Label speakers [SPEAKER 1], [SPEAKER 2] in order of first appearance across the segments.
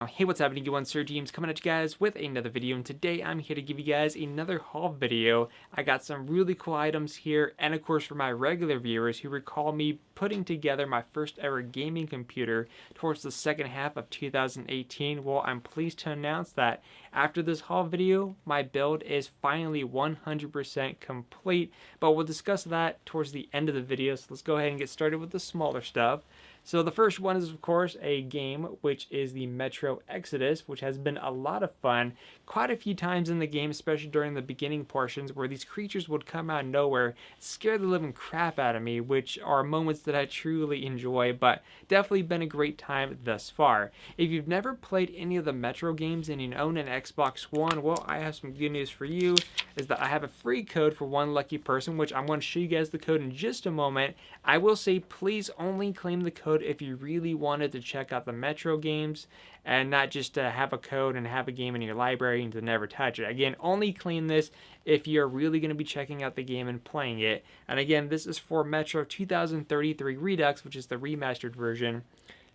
[SPEAKER 1] Hey, what's happening, everyone? SirJames coming at you guys with another video, and today I'm here to give you guys another haul video. I got some really cool items here, and of course for my regular viewers who recall me putting together my first ever gaming computer towards the second half of 2018, well, I'm pleased to announce that after this haul video, my build is finally 100% complete, but we'll discuss that towards the end of the video, so let's go ahead and get started with the smaller stuff. So the first one is, of course, a game, which is the Metro Exodus, which has been a lot of fun quite a few times in the game, especially during the beginning portions where these creatures would come out of nowhere, scare the living crap out of me, which are moments that I truly enjoy, but definitely been a great time thus far. If you've never played any of the Metro games and you own an Xbox One, well, I have some good news for you, is that I have a free code for one lucky person, which I'm going to show you guys the code in just a moment. I will say, please only claim the code if you really wanted to check out the Metro games and not just have a code and have a game in your library and to never touch it. Again, only claim this if you're really going to be checking out the game and playing it. And again, this is for Metro 2033 Redux, which is the remastered version.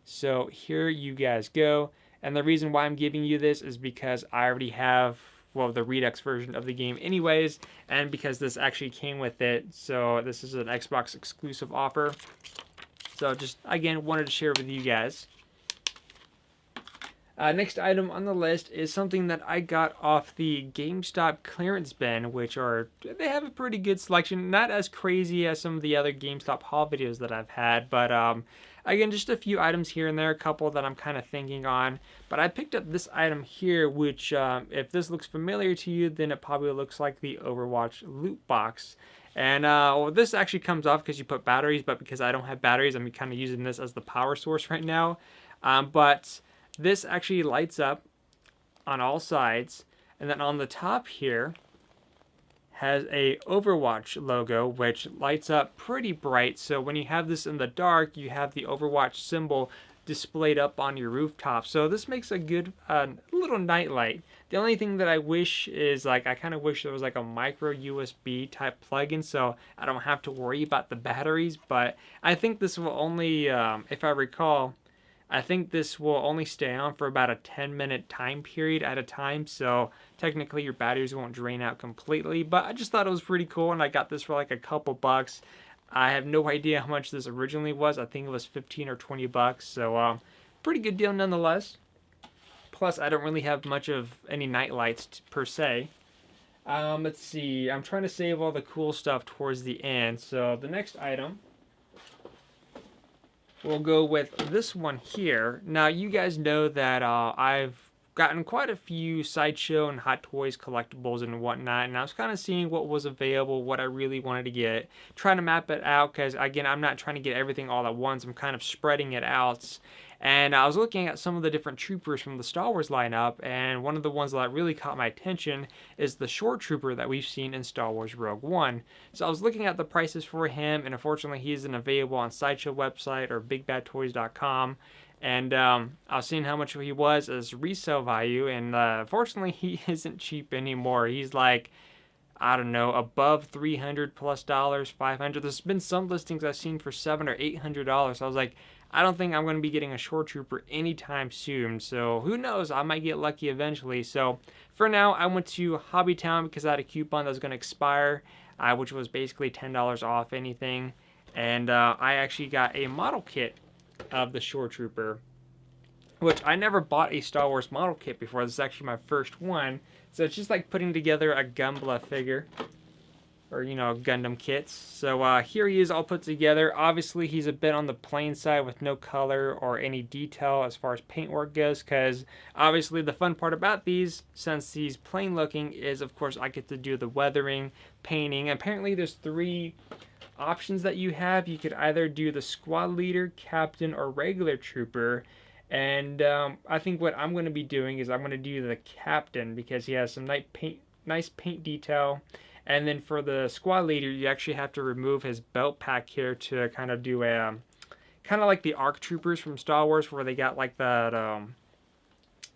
[SPEAKER 1] So here you guys go. And the reason why I'm giving you this is because I already have, well, the Redux version of the game anyways, and because this actually came with it. So this is an Xbox exclusive offer. So just, again, wanted to share with you guys. Next item on the list is something that I got off the GameStop clearance bin, which they have a pretty good selection. Not as crazy as some of the other GameStop haul videos that I've had, but again, just a few items here and there, a couple that I'm kind of thinking on. But I picked up this item here, which if this looks familiar to you, then it probably looks like the Overwatch loot box. And well, this actually comes off because you put batteries, but because I don't have batteries, I'm kind of using this as the power source right now. But this actually lights up on all sides, and then on the top here has a Overwatch logo, which lights up pretty bright. So when you have this in the dark, you have the Overwatch symbol displayed up on your rooftop. So this makes a good little night light. The only thing that I wish is, like, I kind of wish there was like a micro USB type plug-in so I don't have to worry about the batteries. But I think this will only, if I recall, I think this will only stay on for about a 10-minute time period at a time, so technically your batteries won't drain out completely, but I just thought it was pretty cool, and I got this for like a couple bucks. I have no idea how much this originally was. I think it was 15 or 20 bucks, so pretty good deal nonetheless. Plus, I don't really have much of any night lights per se. Let's see, I'm trying to save all the cool stuff towards the end, so the next item, we'll go with this one here. Now, you guys know that I've gotten quite a few Sideshow and Hot Toys collectibles and whatnot, and I was kind of seeing what was available, what I really wanted to get, trying to map it out, because again, I'm not trying to get everything all at once. I'm kind of spreading it out. And I was looking at some of the different troopers from the Star Wars lineup, and one of the ones that really caught my attention is the short trooper that we've seen in Star Wars Rogue One. So I was looking at the prices for him, and unfortunately he isn't available on Sideshow website or BigBadToys.com. And I was seeing how much he was as resale value, and unfortunately he isn't cheap anymore. He's like, I don't know, above $300 plus, $500. There's been some listings I've seen for $700 or $800. So I was like, I don't think I'm going to be getting a short trooper anytime soon. So who knows? I might get lucky eventually. So for now, I went to Hobbytown because I had a coupon that was going to expire, which was basically $10 off anything. And I actually got a model kit of the short trooper, which I never bought a Star Wars model kit before. This is actually my first one. So it's just like putting together a Gunpla figure, or, you know, Gundam kits. So here he is all put together. Obviously, he's a bit on the plain side with no color or any detail as far as paintwork goes, because obviously the fun part about these, since he's plain looking, is of course I get to do the weathering, painting. Apparently there's 3 options that you have. You could either do the squad leader, captain, or regular trooper. And I think what I'm going to be doing is I'm going to do the captain because he has some nice paint detail. And then for the squad leader, you actually have to remove his belt pack here to kind of do a, kind of like the ARC troopers from Star Wars, where they got like that,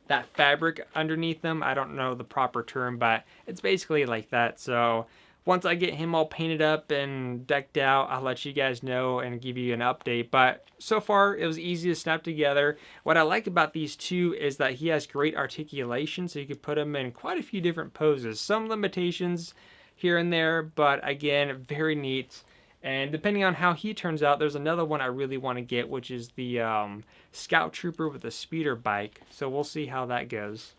[SPEAKER 1] that fabric underneath them. I don't know the proper term, but it's basically like that. So once I get him all painted up and decked out, I'll let you guys know and give you an update. But so far, it was easy to snap together. What I like about these two is that he has great articulation, so you can put him in quite a few different poses. Some limitations here and there, but again, very neat. And depending on how he turns out, there's another one I really want to get, which is the Scout Trooper with a speeder bike. So we'll see how that goes.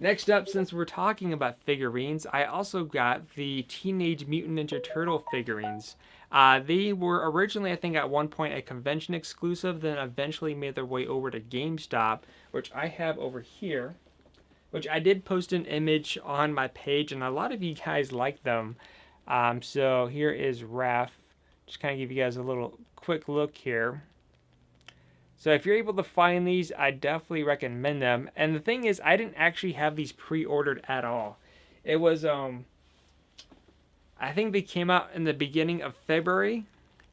[SPEAKER 1] Next up, since we're talking about figurines, I also got the Teenage Mutant Ninja Turtle figurines. They were originally, I think, at one point a convention exclusive, then eventually made their way over to GameStop, which I have over here, which I did post an image on my page, and a lot of you guys like them. So here is Raph. Just kind of give you guys a little quick look here. So if you're able to find these, I definitely recommend them. And the thing is, I didn't actually have these pre-ordered at all. It was, I think they came out in the beginning of February.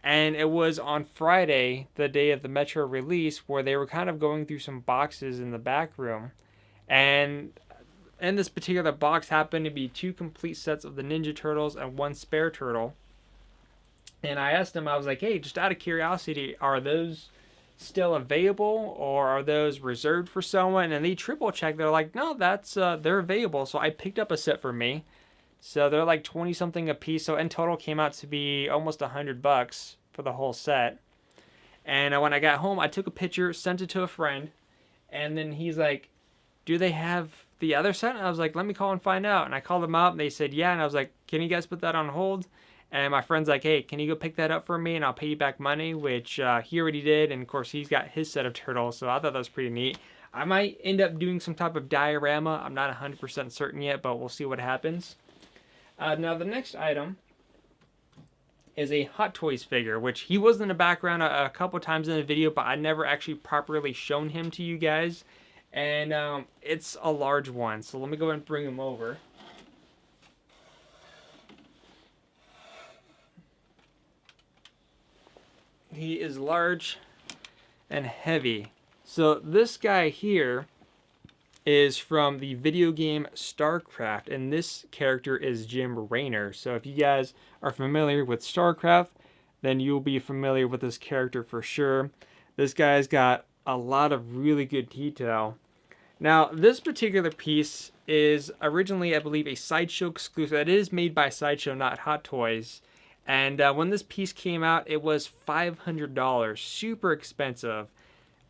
[SPEAKER 1] And it was on Friday, the day of the Metro release, where they were kind of going through some boxes in the back room. And in this particular box happened to be 2 complete sets of the Ninja Turtles and 1 spare turtle. And I asked them, I was like, hey, just out of curiosity, are those still available, or are those reserved for someone? And they triple checked. They're like, no, that's they're available. So I picked up a set for me. So they're like 20 something a piece. So in total came out to be almost $100 for the whole set. And when I got home, I took a picture, sent it to a friend, and then he's like, do they have the other set? And I was like, let me call and find out. And I called them up, and they said yeah. And I was like, can you guys put that on hold? And my friend's like, hey, can you go pick that up for me and I'll pay you back money, which he already did. And of course, he's got his set of turtles, so I thought that was pretty neat. I might end up doing some type of diorama. I'm not 100% certain yet, but we'll see what happens. Now, the next item is a Hot Toys figure, which he was in the background a couple times in the video, but I never actually properly shown him to you guys. And it's a large one, so let me go ahead and bring him over. He is large and heavy. So this guy here is from the video game StarCraft, and this character is Jim Raynor. So if you guys are familiar with StarCraft, then you'll be familiar with this character for sure. This guy's got a lot of really good detail. Now, this particular piece is originally, I believe, a Sideshow exclusive. It is made by Sideshow, not Hot Toys. And when this piece came out, it was $500, super expensive.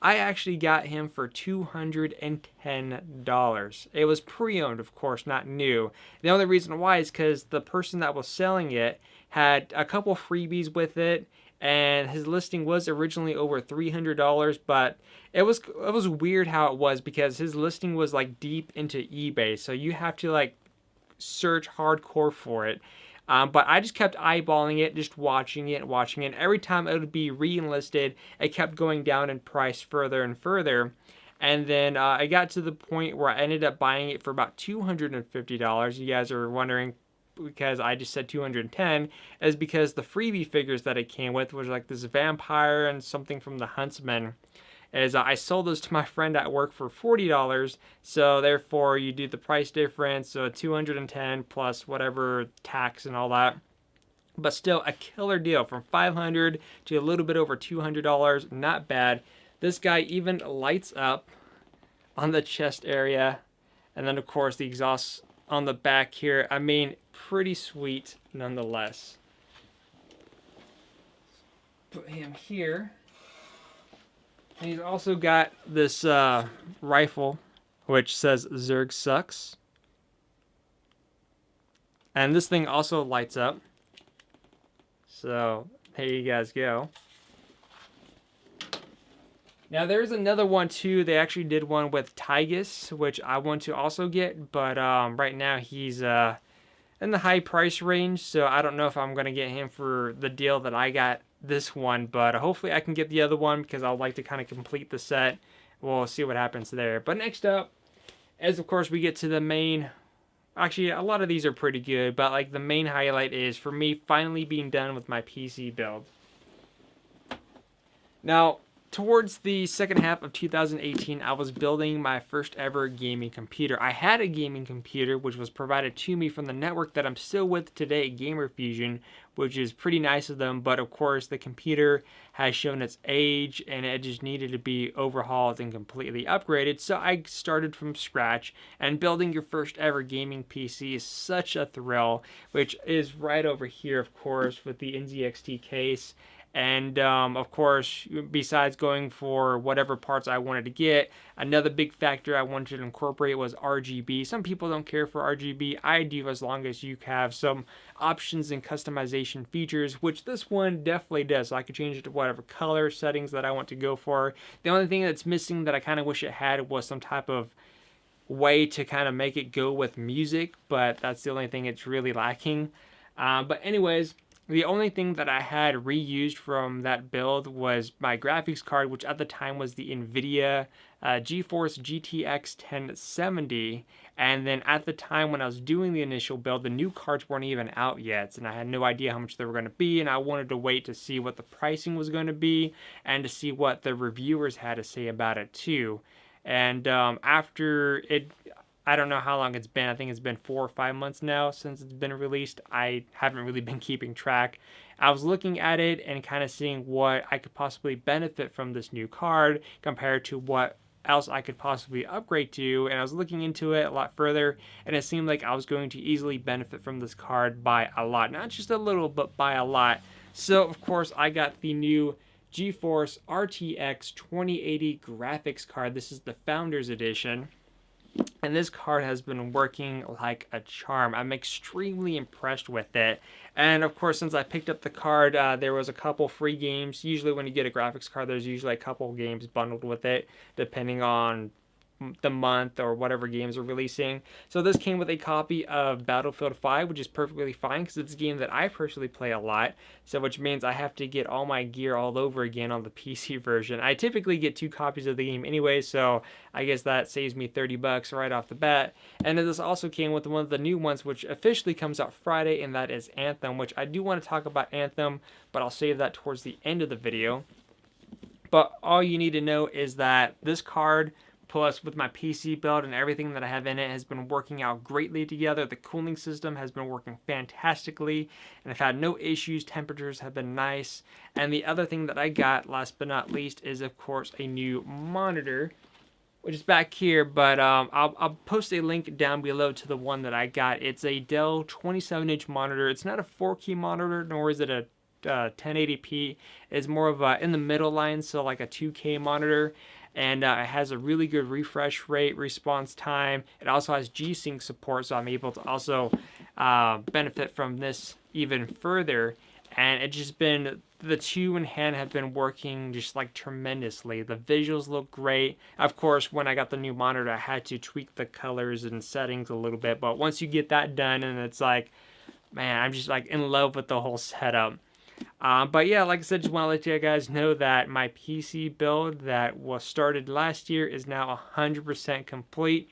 [SPEAKER 1] I actually got him for $210. It was pre-owned, of course, not new. The only reason why is because the person that was selling it had a couple freebies with it, and his listing was originally over $300, but it was weird how it was, because his listing was like deep into eBay, so you have to like search hardcore for it. But I just kept eyeballing it, just watching it. Every time it would be re-enlisted, it kept going down in price further and further. And then I got to the point where I ended up buying it for about $250. You guys are wondering, because I just said 210, is because the freebie figures that it came with was like this vampire and something from the Huntsman. I sold those to my friend at work for $40, so therefore you do the price difference, so 210 plus whatever tax and all that. But still a killer deal, from $500 to a little bit over $200, not bad. This guy even lights up on the chest area, and then of course the exhaust on the back here. I mean, pretty sweet nonetheless. Put him here. And he's also got this rifle, which says Zerg sucks. And this thing also lights up. So, there you guys go. Now, there's another one, too. They actually did one with Tygus, which I want to also get. But right now, he's in the high price range. So, I don't know if I'm going to get him for the deal that I got this one, but hopefully I can get the other one, because I'd like to kind of complete the set. We'll see what happens there. But next up, as of course we get to the main, actually a lot of these are pretty good, but like the main highlight is for me finally being done with my PC build. Now, towards the second half of 2018, I was building my first ever gaming computer. I had a gaming computer which was provided to me from the network that I'm still with today, Gamer Fusion, which is pretty nice of them, but of course the computer has shown its age and it just needed to be overhauled and completely upgraded. So I started from scratch, and building your first ever gaming PC is such a thrill, which is right over here, of course, with the NZXT case. And of course, besides going for whatever parts I wanted to get, another big factor I wanted to incorporate was RGB. Some people don't care for RGB. I do, as long as you have some options and customization features, which this one definitely does. So I could change it to whatever color settings that I want to go for. The only thing that's missing that I kind of wish it had was some type of way to kind of make it go with music, but that's the only thing it's really lacking. But anyways, the only thing that I had reused from that build was my graphics card, which at the time was the NVIDIA GeForce GTX 1070. And then at the time when I was doing the initial build, the new cards weren't even out yet, and I had no idea how much they were going to be, and I wanted to wait to see what the pricing was going to be and to see what the reviewers had to say about it too. And after it, I don't know how long it's been. I think it's been 4 or 5 months now since it's been released. I haven't really been keeping track. I was looking at it and kind of seeing what I could possibly benefit from this new card compared to what else I could possibly upgrade to, and I was looking into it a lot further, and it seemed like I was going to easily benefit from this card by a lot. Not just a little, but by a lot. So, of course, I got the new GeForce RTX 2080 graphics card. This is the Founders Edition. And this card has been working like a charm. I'm extremely impressed with it. And of course, since I picked up the card, there was a couple free games. Usually when you get a graphics card, there's usually a couple games bundled with it, depending on the month or whatever games are releasing. So this came with a copy of Battlefield 5, which is perfectly fine because it's a game that I personally play a lot. So which means I have to get all my gear all over again on the PC version. I typically get 2 copies of the game anyway, so I guess that saves me $30 right off the bat. And then this also came with one of the new ones, which officially comes out Friday, and that is Anthem, which I do want to talk about Anthem, but I'll save that towards the end of the video. But all you need to know is that this card, plus with my PC build and everything that I have in it, has been working out greatly together. The cooling system has been working fantastically, and I've had no issues. Temperatures have been nice. And the other thing that I got, last but not least, is of course a new monitor, which is back here, but I'll post a link down below to the one that I got. It's a Dell 27-inch monitor. It's not a 4K monitor, nor is it a 1080p. It's more of a in the middle line, so like a 2K monitor. And it has a really good refresh rate, response time. It also has G-Sync support, so I'm able to also benefit from this even further. And it's just been, the two in hand have been working just like tremendously. The visuals look great. Of course, when I got the new monitor, I had to tweak the colors and settings a little bit. But once you get that done, and it's like, man, I'm just like in love with the whole setup. But yeah, like I said, just want to let you guys know that my PC build that was started last year is now 100% complete,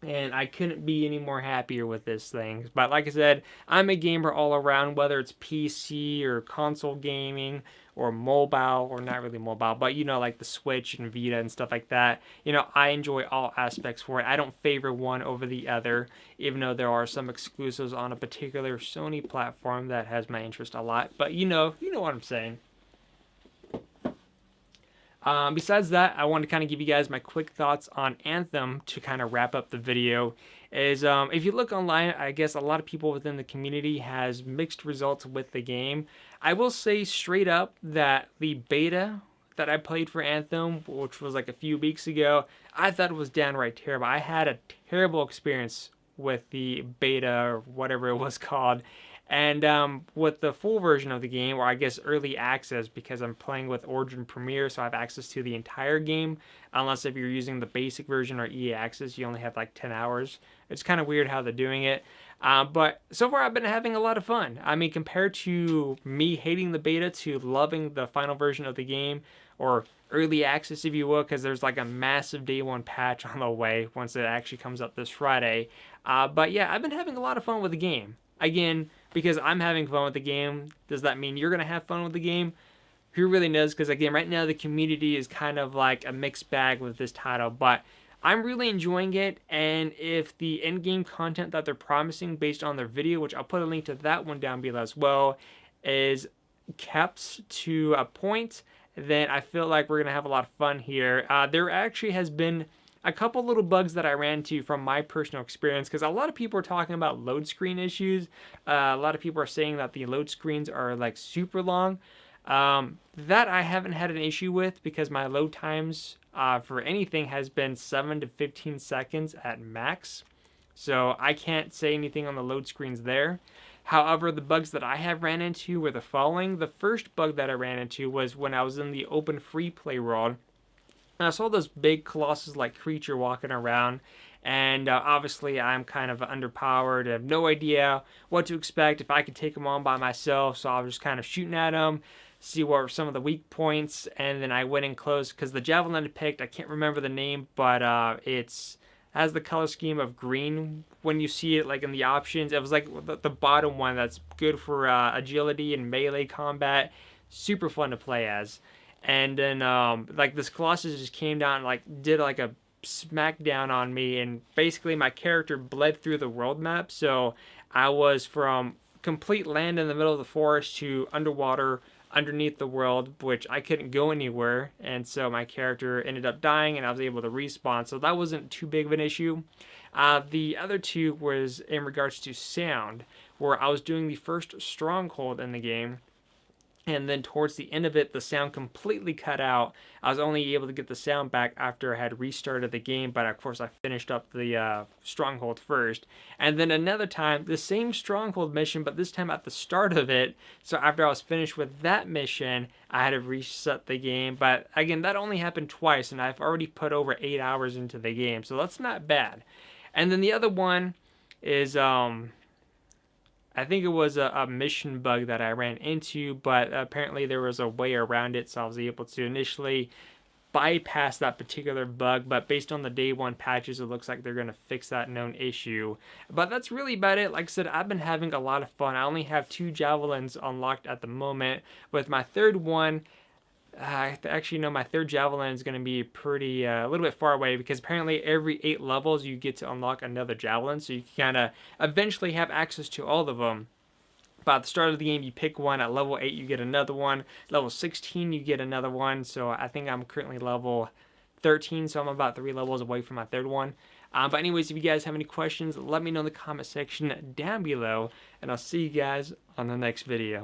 [SPEAKER 1] and I couldn't be any more happier with this thing. But like I said, I'm a gamer all around, whether it's PC or console gaming or mobile, or not really mobile, but you know, like the Switch and Vita and stuff like that. You know, I enjoy all aspects for it. I don't favor one over the other, even though there are some exclusives on a particular Sony platform that has my interest a lot. But you know what I'm saying. Besides that, I want to kind of give you guys my quick thoughts on Anthem to kind of wrap up the video. If you look online, I guess a lot of people within the community has mixed results with the game. I will say straight up that the beta that I played for Anthem, which was like a few weeks ago, I thought it was downright terrible. I had a terrible experience with the beta, or whatever it was called. And with the full version of the game, or I guess early access, because I'm playing with Origin Premier, so I have access to the entire game. Unless if you're using the basic version or EA Access, you only have like 10 hours. It's kind of weird how they're doing it. But so far I've been having a lot of fun. I mean, compared to me hating the beta to loving the final version of the game, or early access if you will, because there's like a massive day one patch on the way once it actually comes up this Friday. But yeah, I've been having a lot of fun with the game. Again, because I'm having fun with the game, does that mean you're going to have fun with the game? who really knows? Because again, right now the community is kind of like a mixed bag with this title, but I'm really enjoying it. And if the in-game content that they're promising based on their video, which I'll put a link to that one down below as well, is kept to a point, then I feel like we're gonna have a lot of fun here. There actually has been a couple little bugs that I ran into from my personal experience, because a lot of people are talking about load screen issues. A lot of people are saying that the load screens are like super long. That I haven't had an issue with, because my load times for anything has been 7 to 15 seconds at max. So I can't say anything on the load screens there. However, the bugs that I have ran into were the following. The first bug that I ran into was when I was in the open free play world. And I saw this big colossus-like creature walking around, and obviously I'm kind of underpowered. I have no idea what to expect, if I could take him on by myself, so I was just kind of shooting at him, see what were some of the weak points, and then I went in close, because the javelin I picked, I can't remember the name, but it's has the color scheme of green when you see it like in the options. It was like the bottom one that's good for agility and melee combat. Super fun to play as. And then like this colossus just came down and like did like a smackdown on me, and basically my character bled through the world map. So I was from complete land in the middle of the forest to underwater underneath the world, which I couldn't go anywhere, and so my character ended up dying and I was able to respawn, so that wasn't too big of an issue. The other two was in regards to sound, where I was doing the first stronghold in the game, and then towards the end of it, the sound completely cut out. I was only able to get the sound back after I had restarted the game, but of course I finished up the stronghold first. And then another time, the same stronghold mission, but this time at the start of it. So after I was finished with that mission, I had to reset the game. But again, that only happened twice, and I've already put over 8 hours into the game, so that's not bad. And then the other one is I think it was a mission bug that I ran into, but apparently there was a way around it, so I was able to initially bypass that particular bug, but based on the day one patches, it looks like they're going to fix that known issue. But that's really about it. Like I said, I've been having a lot of fun. I only have 2 javelins unlocked at the moment. With my third one, actually, no, my third javelin is going to be pretty, a little bit far away, because apparently every 8 levels you get to unlock another javelin, so you can kind of eventually have access to all of them. But at the start of the game, you pick one. At level 8, you get another one. Level 16, you get another one. So I think I'm currently level 13, so I'm about 3 levels away from my third one. But anyways, if you guys have any questions, let me know in the comment section down below, and I'll see you guys on the next video.